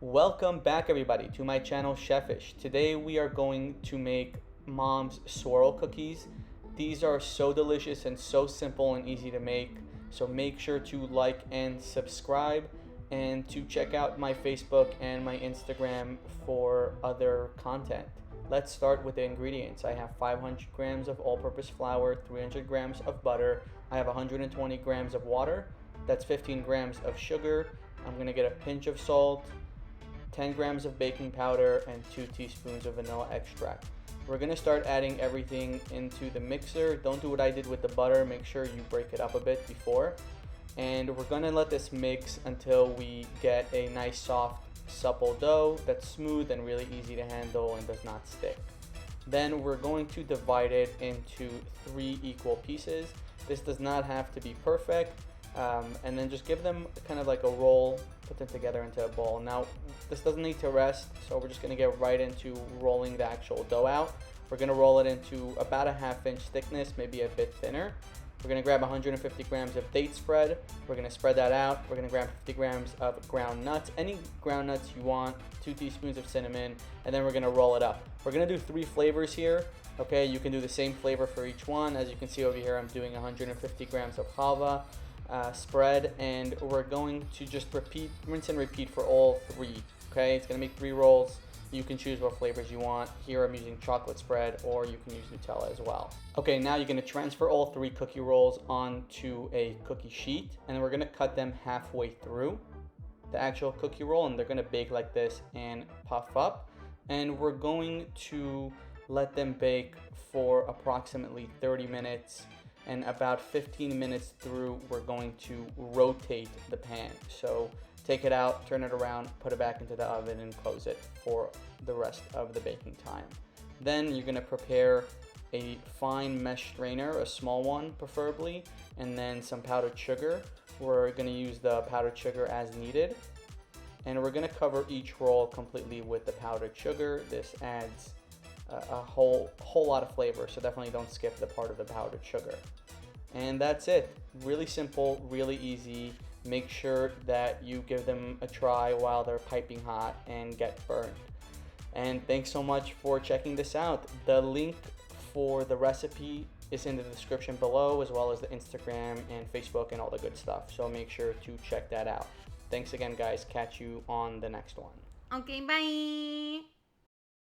Welcome back everybody to my channel Chefish. Today we are going to make mom's swirl cookies. These are so delicious and so simple and easy to make. So make sure to like and subscribe and to check out my Facebook and my Instagram for other content. Let's start with the ingredients. I have 500 grams of all-purpose flour, 300 grams of butter. I have 120 grams of water. That's 15 grams of sugar. I'm gonna get a pinch of salt, 10 grams of baking powder, and 2 teaspoons of vanilla extract. We're gonna start adding everything into the mixer. Don't do what I did with the butter. Make sure you break it up a bit before. And we're gonna let this mix until we get a nice soft, supple dough that's smooth and really easy to handle and does not stick. Then we're going to divide it into 3 equal pieces. This does not have to be perfect. And then just give them kind of like a roll, put them together into a ball. Now this doesn't need to rest, so we're just going to get right into rolling the actual dough out. We're going to roll it into about a 1/2 inch thickness, maybe a bit thinner. We're going to grab 150 grams of date spread. We're going to spread that out. We're going to grab 50 grams of ground nuts, any ground nuts you want, 2 teaspoons of cinnamon, and then we're going to roll it up. We're going to do 3 flavors here. Okay, you can do the same flavor for each one. As you can see over here, I'm doing 150 grams of halva spread, and we're going to just rinse and repeat for all 3. Okay, it's gonna make 3 rolls. You can choose what flavors you want. Here I'm using chocolate spread, or you can use Nutella as well. Okay, now you're gonna transfer all 3 cookie rolls onto a cookie sheet, and then we're gonna cut them halfway through the actual cookie roll, and they're gonna bake like this and puff up. And we're going to let them bake for approximately 30 minutes. And about 15 minutes through, we're going to rotate the pan. So take it out, turn it around, put it back into the oven, and close it for the rest of the baking time. Then you're gonna prepare a fine mesh strainer, a small one preferably, and then some powdered sugar. We're gonna use the powdered sugar as needed. And we're gonna cover each roll completely with the powdered sugar. This adds a whole lot of flavor, so definitely don't skip the part of the powdered sugar. And that's it. Really simple, really easy. Make sure that you give them a try while they're piping hot and get burned. And thanks so much for checking this out. The link for the recipe is in the description below, as well as the Instagram and Facebook and all the good stuff. So make sure to check that out. Thanks again, guys. Catch you on the next one. Okay, bye.